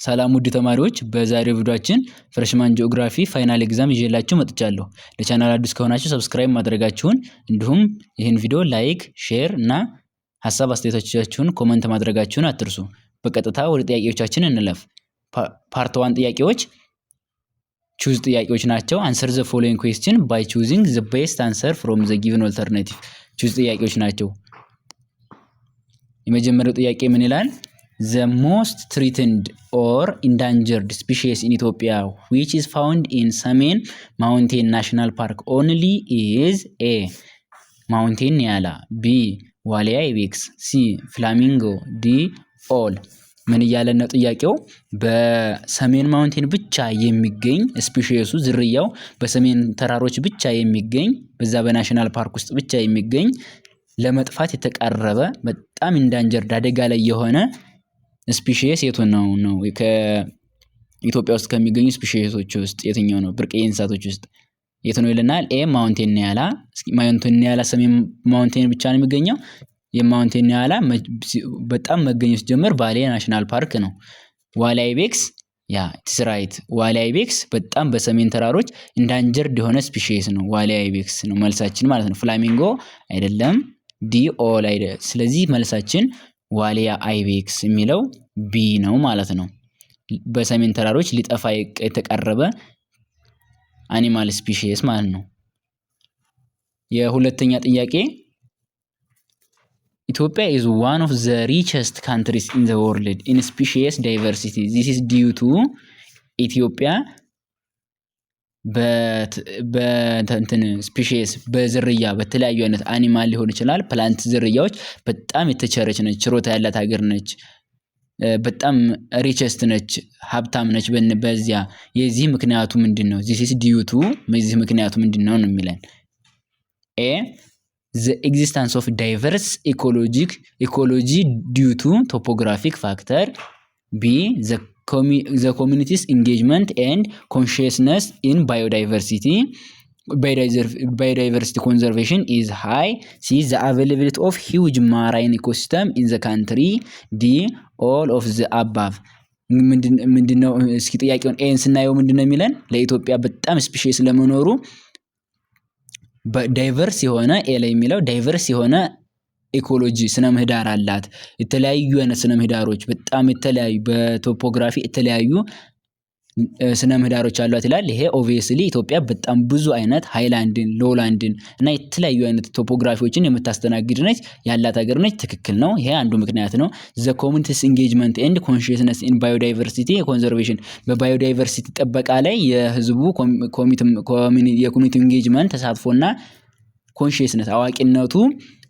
ሰላም ውድ ተማሪዎች በዛሬው ቪዲዮአችን ፍሬሽማን ጂኦግራፊ ፋይናል ኤግዛም ይዤላችሁ መጥቻለሁ። ለቻናል አዲስ ከሆናችሁ ሰብስክራይብ ማድረጋችሁን እንዲሁም ይህን ቪዲዮ ላይክ፣ ሼር እና ሐሳብ አስተያየቶቻችሁን ኮሜንት ማድረጋችሁን አትርሱ። በቀጥታ ወደ ጥያቄዎቻችን እንለፍ። ፓርት 1 ጥያቄዎች ቹዝ ጥያቄዎች ናቸው። አንሰር ዘ ፎሎዊንግ ኩዌስችን ባይ ቹዚንግ ዘ ቤስት አንሰር ፍሮም ዘ ጊቨን ኦልተርናቲቭ። ቹዝ ጥያቄዎች ናቸው። የመጀመሪያው ጥያቄ ምን ይላል? The most threatened or endangered species in Ethiopia which is found in Samen Mountain National Park only is A. Mountain Nyala, B. Walia ibex, C. Flamingo, D. All. ምን እያለ ነው ጥያቄው? በሰሜን ማውንቴን ብቻ የሚገኝ ስፒሺሱ ዝርያው በሰሜን ተራሮች ብቻ የሚገኝ በዛ በናሽናል ፓርክ ውስጥ ብቻ የሚገኝ ለመጥፋት የተቃረበ በጣም ኢንዳንጀርድ አደጋ ላይ የሆነ ስፒሺስ የቱ ነው? ከኢትዮጵያ ውስጥ ከሚገኙ ስፒሺሶች ውስጥ የትኛው ነው? ብርቅዬ እንስሳቶች ውስጥ የቱ ነው ይለናል። ኤ ማውንቴን ኒያላ። ማውንቴን ኒያላ ሰሜን ማውንቴን ብቻ ነው የሚገኘው። የማውንቴን ኒያላ በጣም መገኘት ጀመር ባሌ ናሽናል ፓርክ ነው። ዋሊያ አይቤክስ ያ ኢትስ ራይት። ዋሊያ አይቤክስ በጣም በሰሜን ተራሮች ኢንዳንጀርድ የሆነ ስፒሺስ ነው። ዋሊያ አይቤክስ ነው መልሳችን ማለት ነው። ፍላሚንጎ አይደለም። ዲ ኦል አይደለም። ስለዚህ መልሳችን ዋሊያ አይቤክስ የሚለው ቢ ነው ማለት ነው። በሰሜን ተራሮች ሊጠፋ የተቃረበ አኒማል ስፒሺስ ማለት ነው። የሁለተኛ ጥያቄ ኢትዮጵያ is one of the richest countries in the world in species diversity. This is due to ኢትዮጵያ በእንትን ስፒሺስ በዝርያ በተለያዩ አይነት አኒማል ሊሆን ይችላል ፕላንት ዝርያዎች በጣም የተቸረች ነች፣ ችሮታ ያላት ሀገር ነች፣ በጣም ሪቸስት ነች፣ ሀብታም ነች። በዚያ የዚህ ምክንያቱ ምንድነው? this is due to የዚህ ምክንያቱ ምንድነው ነው የሚለን። A the existence of diverse ecology due to topographic factor. B the community's engagement and consciousness in biodiversity conservation is high. C the availability of huge marine ecosystem in the country. D all of the above. ምንድነው? እስኪ ጥያቄውን ኤን ስናየው ምንድነው የሚለን? ለኢትዮጵያ በጣም ስፒሺስ ለመኖሩ በዳይቨርስ የሆነ ኤ ላይ የሚለው ዳይቨርስ የሆነ ኢኮሎጂ ስነ ምህዳር አላት። የተለያዩ አይነት ስነ ምህዳሮች በጣም የተለያዩ በቶፖግራፊ የተለያዩ ስነ ምህዳሮች አሏት ይላል። ይሄ ኦብቪየስሊ ኢትዮጵያ በጣም ብዙ አይነት ሃይላንድን፣ ሎላንድን እና የተለያዩ አይነት ቶፖግራፊዎችን የምታስተናግድ ነች ያላት ሀገር ነች። ትክክል ነው። ይሄ አንዱ ምክንያት ነው። the community's engagement and consciousness in biodiversity conservation በባዮዳይቨርሲቲ ጥበቃ ላይ የህዝቡ የኮሚኒቲ ኢንጌጅመንት ተሳትፎና ኮንሺየስነስ አዋቂነቱ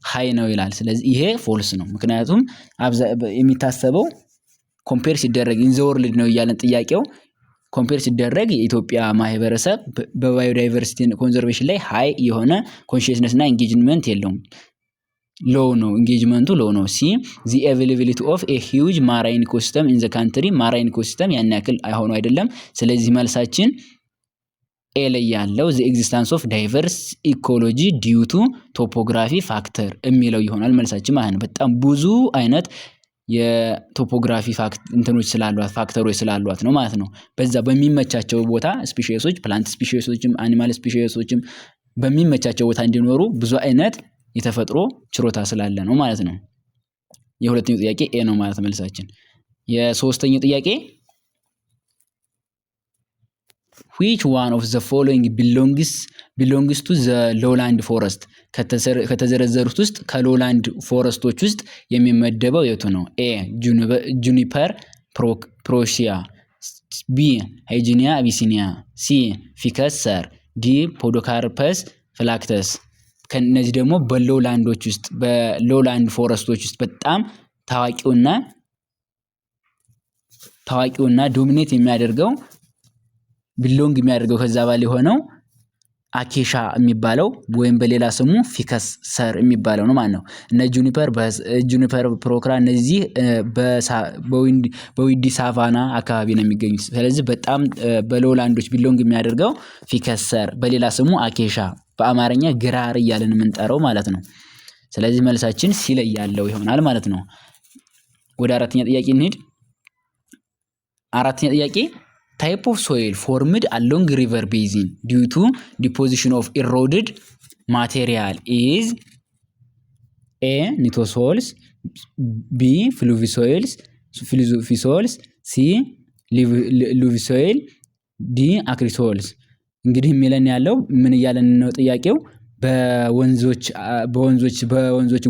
ሃይ ነው ይላል። ስለዚህ ይሄ ፎልስ ነው። ምክንያቱም የሚታሰበው ኮምፔር ሲደረግ ኢን ዘ ወርልድ ነው እያለን ጥያቄው ኮምፔር ሲደረግ የኢትዮጵያ ማህበረሰብ በባዮዳይቨርሲቲ ኮንዘርቬሽን ላይ ሃይ የሆነ ኮንሺየስነስ እና ኢንጌጅመንት የለውም። ሎው ነው፣ ኢንጌጅመንቱ ሎው ነው። ሲ the availability of a huge marine ecosystem in the country marine ecosystem ያን ያክል አይሆኑ አይደለም። ስለዚህ መልሳችን ኤ ላይ ያለው the existence of diverse ecology due to topography factor የሚለው ይሆናል መልሳችን ማለት ነው። በጣም ብዙ አይነት የቶፖግራፊ እንትኖች ስላሏት ፋክተሮች ስላሏት ነው ማለት ነው። በዛ በሚመቻቸው ቦታ ስፒሺሶች ፕላንት ስፒሺሶችም አኒማል ስፒሺሶችም በሚመቻቸው ቦታ እንዲኖሩ ብዙ አይነት የተፈጥሮ ችሮታ ስላለ ነው ማለት ነው። የሁለተኛው ጥያቄ ኤ ነው ማለት መልሳችን። የሶስተኛው ጥያቄ which one of the following belongs to the lowland forest ከተዘረዘሩት ውስጥ ከሎላንድ ፎረስቶች ውስጥ የሚመደበው የቱ ነው? ኤ ጁኒፐር ፕሮሺያ፣ ቢ ሃይጂኒያ አቢሲኒያ፣ ሲ ፊከስ ሰር፣ ዲ ፖዶካርፐስ ፍላክተስ። ከነዚህ ደግሞ በሎላንዶች ውስጥ በሎላንድ ፎረስቶች ውስጥ በጣም ታዋቂውና ዶሚኔት የሚያደርገው ቢሎንግ የሚያደርገው ከዛ ባለ ሆነው አኬሻ የሚባለው ወይም በሌላ ስሙ ፊከስ ሰር የሚባለው ነው ማለት ነው። እነ ጁኒፐር ፕሮክራ እነዚህ በዊንዲ ሳቫና አካባቢ ነው የሚገኙት። ስለዚህ በጣም በሎላንዶች ቢሎንግ የሚያደርገው ፊከስ ሰር በሌላ ስሙ አኬሻ በአማርኛ ግራር እያለን የምንጠራው ማለት ነው። ስለዚህ መልሳችን ሲ ላይ ያለው ይሆናል ማለት ነው። ወደ አራተኛ ጥያቄ እንሂድ። አራተኛ ጥያቄ ታይፕ ኦፍ ሶይል ፎርምድ አሎንግ ሪቨር ቤዚን ዲዩ ቱ ዲፖዚሽን ኦፍ ኢሮድድ ማቴሪያል ኢዝ ኤ ኒቶሶልስ፣ ቢ ፍሉቪሶይልስ ሲ ሉቪሶይል፣ ዲ አክሪሶልስ። እንግዲህ የሚለን ያለው ምን እያለን ነው ጥያቄው በወንዞች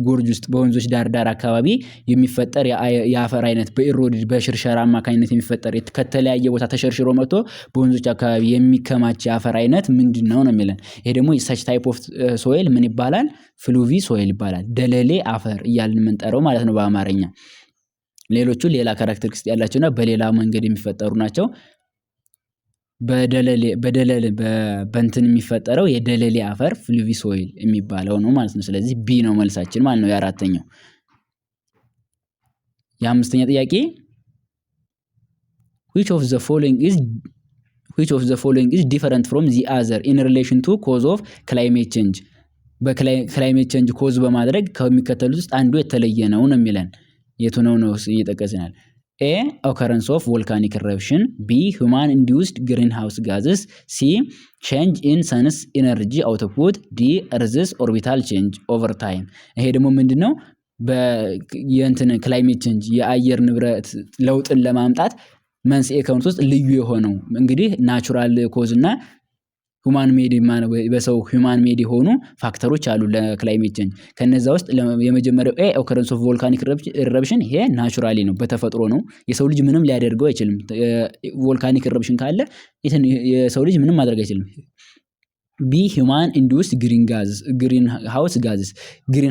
ጎርጅ ውስጥ በወንዞች ዳር አካባቢ የሚፈጠር የአፈር አይነት በኢሮድድ በሽርሸራ አማካኝነት የሚፈጠር ከተለያየ ቦታ ተሸርሽሮ መጥቶ በወንዞች አካባቢ የሚከማች የአፈር አይነት ምንድነው ነው የሚለን። ይሄ ደግሞ such type of soil ምን ይባላል? ፍሉቪ ሶይል ይባላል። ደለሌ አፈር እያልን የምንጠራው ማለት ነው በአማርኛ። ሌሎቹ ሌላ ካራክተሪስቲክስ ያላቸውና በሌላ መንገድ የሚፈጠሩ ናቸው። በእንትን የሚፈጠረው የደለሌ አፈር ፍሉቪ ሶይል የሚባለው ነው ማለት ነው። ስለዚህ ቢ ነው መልሳችን ማለት ነው የአራተኛው። የአምስተኛ ጥያቄ which of the following is different from the other in relation to cause of climate change? በክላይሜት ቼንጅ ኮዝ በማድረግ ከሚከተሉት ውስጥ አንዱ የተለየ ነው የሚለን። የቱ ነው እየጠቀስናል? A. Occurrence of volcanic eruption. B. Human induced greenhouse gases. C. Change in sun's energy output. D. Earth's orbital change over time. ይሄ ደግሞ ምንድነው? የእንትን ክላይሜት ቼንጅ የአየር ንብረት ለውጥን ለማምጣት መንስኤ ከሆኑት ውስጥ ልዩ የሆነው እንግዲህ ናቹራል ኮዝ እና ሁማን ሜድ በሰው ሁማን ሜድ የሆኑ ፋክተሮች አሉ ለክላይሜት ቼንጅ። ከነዛ ውስጥ የመጀመሪያው ኤ ኦከረንስ ኦፍ ቮልካኒክ ኢረፕሽን፣ ይሄ ናቹራሊ ነው በተፈጥሮ ነው። የሰው ልጅ ምንም ሊያደርገው አይችልም። ቮልካኒክ ኢረፕሽን ካለ የሰው ልጅ ምንም ማድረግ አይችልም። ቢ ሂውማን ኢንዱስድ ግሪን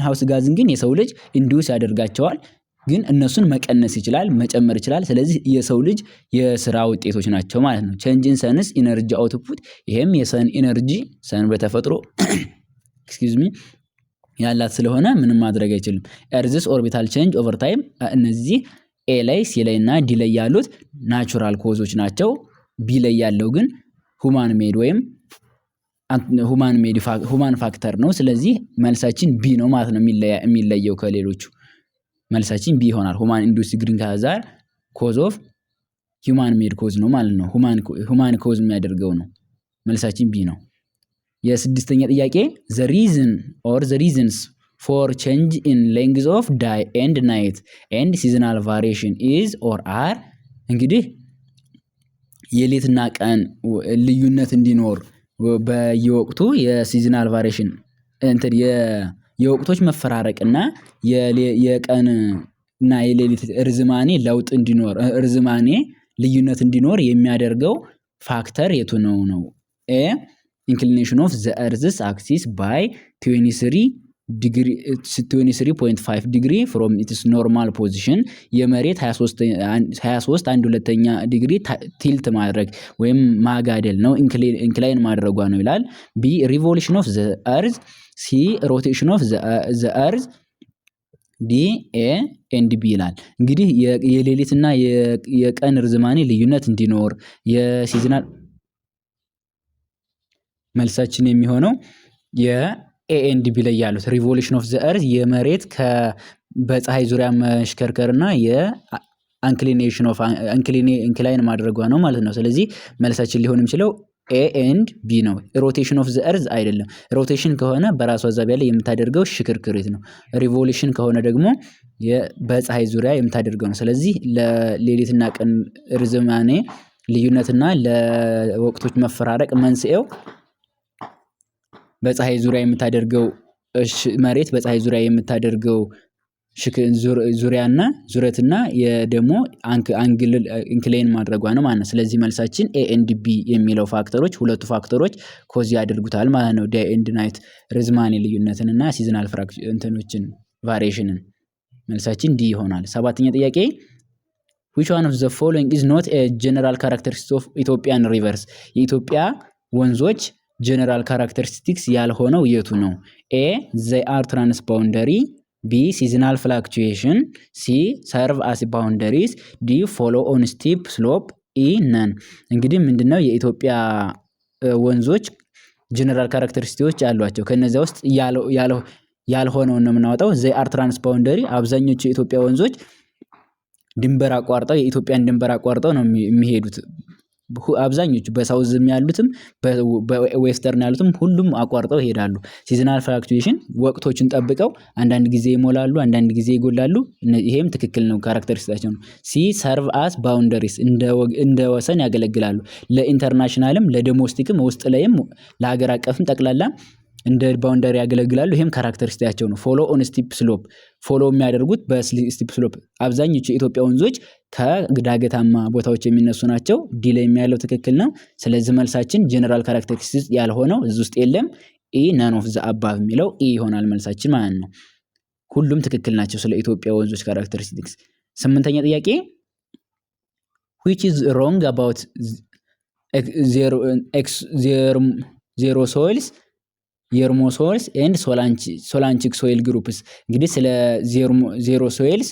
ሃውስ ጋዝን ግን የሰው ልጅ ኢንዱስ ያደርጋቸዋል፣ ግን እነሱን መቀነስ ይችላል መጨመር ይችላል። ስለዚህ የሰው ልጅ የስራ ውጤቶች ናቸው ማለት ነው። ቼንጅ ኢን ሰንስ ኢነርጂ አውትፑት፣ ይሄም የሰን ኢነርጂ ሰን በተፈጥሮ ያላት ስለሆነ ምንም ማድረግ አይችልም። ኤርዝስ ኦርቢታል ቼንጅ ኦቨር ታይም፣ እነዚህ ኤ ላይ ሲ ላይ እና ዲ ላይ ያሉት ናቹራል ኮዞች ናቸው። ቢ ላይ ያለው ግን ሁማን ሜድ ወይም ሁማን ፋክተር ነው። ስለዚህ መልሳችን ቢ ነው ማለት ነው የሚለየው ከሌሎቹ። መልሳችን ቢ ይሆናል። ሁማን ኢንዱስድ ግሪን ሃዛር ኮዝ ኦፍ ሁማን ሜድ ኮዝ ነው ማለት ነው። ሁማን ኮዝ የሚያደርገው ነው። መልሳችን ቢ ነው። የስድስተኛ ጥያቄ the reasons for change in length of day and night and seasonal variation is or are። እንግዲህ የሌትና ቀን ልዩነት እንዲኖር በየወቅቱ የሲዝናል ቫሪዬሽን እንትን የወቅቶች መፈራረቅና የቀንና የሌሊት ርዝማኔ ለውጥ እንዲኖር ርዝማኔ ልዩነት እንዲኖር የሚያደርገው ፋክተር የቱ ነው? ኤ ኢንክሊኔሽን ኦፍ ዘ ኤርዝስ አክሲስ ባይ 23.5 ዲግሪ ፍሮም ኢትስ ኖርማል ፖዚሽን፣ የመሬት 23.1/2 ዲግሪ ቲልት ማድረግ ወይም ማጋደል ነው፣ ኢንክላይን ማድረጓ ነው ይላል። ቢ ሪቮሉሽን ኦፍ ዘ ኤርዝ፣ ሲ ሮቴሽን ኦፍ ዘ ኤርዝ፣ ዲ ኤ ኤንድ ቢ ይላል። እንግዲህ የሌሊትና የቀን ርዝማኔ ልዩነት እንዲኖር የሲዝናል መልሳችን የሚሆነው የኤ ኤንድ ቢ ላይ ያሉት ሪቮሉሽን ኦፍ ዘ ኤርዝ የመሬት በፀሐይ ዙሪያ መሽከርከርና የአንክሊኔሽን ኦፍ ኢንክላይን ማድረጓ ነው ማለት ነው። ስለዚህ መልሳችን ሊሆን የሚችለው ኤ ኤንድ ቢ ነው። ሮቴሽን ኦፍ ዘ ኤርዝ አይደለም። ሮቴሽን ከሆነ በራሷ ዛቢያ ላይ የምታደርገው ሽክርክሪት ነው። ሪቮሉሽን ከሆነ ደግሞ በፀሐይ ዙሪያ የምታደርገው ነው። ስለዚህ ለሌሊትና ቀን ርዝማኔ ልዩነትና ለወቅቶች መፈራረቅ መንስኤው በፀሐይ ዙሪያ የምታደርገው መሬት በፀሐይ ዙሪያ የምታደርገው ዙሪያና ዙረትና ደግሞ ኢንክላይን ማድረጓ ነው ማለት ነው። ስለዚህ መልሳችን ኤ ኤንድ ቢ የሚለው ፋክተሮች ሁለቱ ፋክተሮች ኮዝ ያደርጉታል ማለት ነው። ዴይ ኤንድ ናይት ርዝማኔ ልዩነትንና ሲዝናል እንትኖችን ቫሪዬሽንን። መልሳችን ዲ ይሆናል። ሰባተኛ ጥያቄ which one of the following is not a general characteristic of Ethiopian rivers? የኢትዮጵያ ወንዞች ጀነራል ካራክተሪስቲክስ ያልሆነው የቱ ነው? ኤ they are transboundary፣ ቢ seasonal fluctuation፣ ሲ serve as boundaries፣ ዲ follow on steep slope፣ ኢ none። እንግዲህ ምንድነው የኢትዮጵያ ወንዞች ጀነራል ካራክተሪስቲክስ አሏቸው። ከነዚያ ውስጥ ያልሆነውን ነው የምናወጣው። they are transboundary፣ አብዛኞቹ የኢትዮጵያ ወንዞች ድንበር አቋርጠው የኢትዮጵያን ድንበር አቋርጠው ነው የሚሄዱት። አብዛኞቹ በሳውዝም ያሉትም በዌስተርን ያሉትም ሁሉም አቋርጠው ይሄዳሉ። ሲዝናል ፍላክቹዌሽን ወቅቶችን ጠብቀው አንዳንድ ጊዜ ይሞላሉ፣ አንዳንድ ጊዜ ይጎላሉ። ይሄም ትክክል ነው፣ ካራክተሪስቲክሳቸው ነው። ሲ ሰርቭ አስ ባውንደሪስ እንደ ወሰን ያገለግላሉ። ለኢንተርናሽናልም ለዶሜስቲክም ውስጥ ላይም ለሀገር አቀፍም ጠቅላላ እንደ ባውንደሪ ያገለግላሉ። ይሄም ካራክተሪስቲክሳቸው ነው። ፎሎ ኦን ስቲፕ ስሎፕ ፎሎ የሚያደርጉት በስቲፕ ስሎፕ። አብዛኞቹ የኢትዮጵያ ወንዞች ከዳገታማ ቦታዎች የሚነሱ ናቸው። ዲ ላይ የሚያለው ትክክል ነው። ስለዚህ መልሳችን ጀነራል ካራክተሪስቲክስ ያልሆነው እዚህ ውስጥ የለም። ኢ ናን ኦፍ ዘ አባቭ የሚለው ኢ ይሆናል መልሳችን ማለት ነው። ሁሉም ትክክል ናቸው ስለ ኢትዮጵያ ወንዞች ካራክተሪስቲክስ። 8ኛ ጥያቄ which is wrong about zero soils የርሞ ሶይልስ ኤንድ ሶላንቺክ ሶይል ግሩፕስ። እንግዲህ ስለ ዜሮ ሶይልስ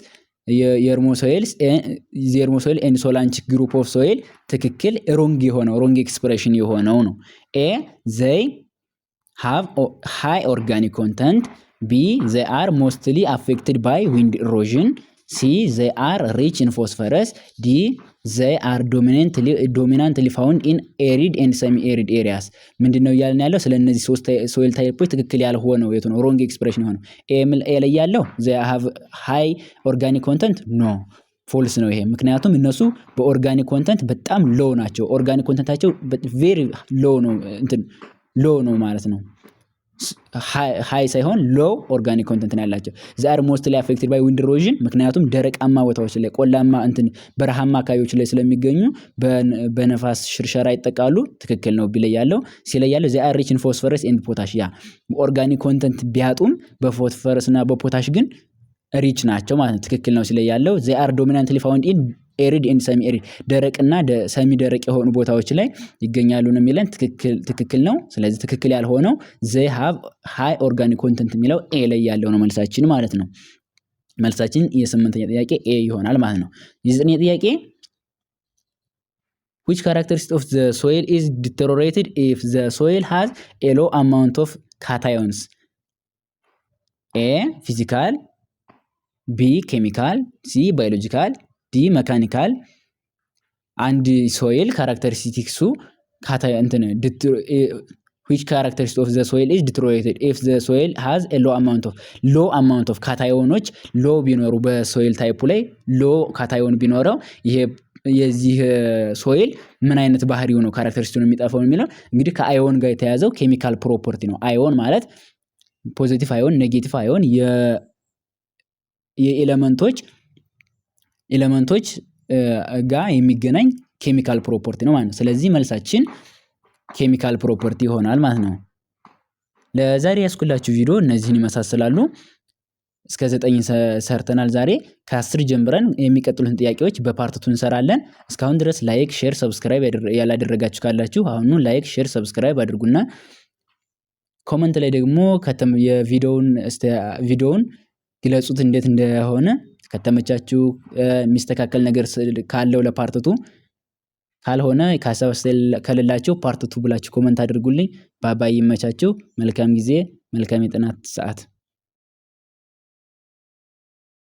የርሞ ሶይል ኤንድ ሶላንቺክ ግሩፕ ኦፍ ሶይል ትክክል ሮንግ ኤክስፕሬሽን የሆነው ነው። ኤ ዘይ ሃቭ ሃይ ኦርጋኒክ ኮንተንት፣ ቢ ዘይ አር ሞስትሊ አፌክትድ ባይ ዊንድ ኢሮዥን፣ ሲ ዘይ አር ሪች ኢን ፎስፈረስ፣ ዲ ዘይ አር ዶሚናንትሊ ፋውንድ ኢን ኤሪድ ኤንድ ሰሚ ኤሪድ ኤሪያስ። ምንድነው እያልን ያለው? ስለ እነዚህ ሶስት ሶይል ታይፖች ትክክል ያልሆነው የቱ ነው? ሮንግ ኤክስፕሬሽን የሆነው ኤ ላይ ያለው ዘይ ሃቭ ሃይ ኦርጋኒክ ኮንተንት ኖ ፎልስ ነው ይሄ። ምክንያቱም እነሱ በኦርጋኒክ ኮንተንት በጣም ሎው ናቸው። ኦርጋኒክ ኮንተንታቸው ቬሪ ሎው ነው፣ ሎው ነው ማለት ነው። ሃይ ሳይሆን ሎው ኦርጋኒክ ኮንተንት ነው ያላቸው። ዛር ሞስትሊ አፌክትድ ባይ ዊንድ ኢሮዥን፣ ምክንያቱም ደረቃማ ቦታዎች ላይ ቆላማ በረሃማ አካባቢዎች ላይ ስለሚገኙ በነፋስ ሽርሸራ ይጠቃሉ። ትክክል ነው ቢለይ ያለው። ሲለይ ያለው ዛር ሪች ኢን ፎስፈረስ ኤንድ ፖታሽ። ያ ኦርጋኒክ ኮንተንት ቢያጡም በፎስፈረስ እና በፖታሽ ግን ሪች ናቸው ማለት ነው። ትክክል ነው ሲለይ ያለው። ዛር ዶሚናንትሊ ፋውንድ ኢን ኤሪድ ኤንድ ሰሚ ኤሪድ፣ ደረቅና ሰሚ ደረቅ የሆኑ ቦታዎች ላይ ይገኛሉ ነው የሚለን። ትክክል ነው። ስለዚህ ትክክል ያልሆነው they have high organic content የሚለው ኤ ላይ ያለው ነው መልሳችን ማለት ነው። መልሳችን የ8ኛ ጥያቄ ኤ ይሆናል ማለት ነው። የ9ኛ ጥያቄ which characteristic of the soil is deteriorated if the soil has a low amount of cations? A physical፣ B chemical፣ C biological፣ ዲ መካኒካል። አንድ ሶይል ካራክተሪስቲክሱ which characteristic of the soil is deteriorated if the soil has a low amount of ካታዮኖች ሎ ቢኖሩ በሶይል ታይፑ ላይ ሎ ካታዮን ቢኖረው ይሄ የዚህ ሶይል ምን አይነት ባህሪው ነው ካራክተሪስቲክሱን የሚጠፋው የሚለው እንግዲህ ከአዮን ጋር የተያዘው ኬሚካል ፕሮፐርቲ ነው። አዮን ማለት ፖዚቲቭ አዮን፣ ኔጌቲቭ አዮን ኤሌመንቶች ጋር የሚገናኝ ኬሚካል ፕሮፐርቲ ነው ማለት ነው። ስለዚህ መልሳችን ኬሚካል ፕሮፐርቲ ይሆናል ማለት ነው። ለዛሬ ያስኩላችሁ ቪዲዮ እነዚህን ይመሳሰላሉ። እስከ 9 ሰርተናል ዛሬ። ከ10 ጀምረን የሚቀጥሉትን ጥያቄዎች በፓርት 2 እንሰራለን። እስካሁን ድረስ ላይክ፣ ሼር፣ ሰብስክራይብ ያላደረጋችሁ ካላችሁ አሁኑ ላይክ፣ ሼር፣ ሰብስክራይብ አድርጉና ኮሜንት ላይ ደግሞ ቪዲዮውን ግለጹት እንዴት እንደሆነ። ከተመቻችሁ የሚስተካከል ነገር ካለው ለፓርት2 ካልሆነ ከሀሳብ ከሌላችሁ ፓርት2 ብላችሁ ኮሜንት አድርጉልኝ። ባባይ ይመቻችሁ። መልካም ጊዜ፣ መልካም የጥናት ሰዓት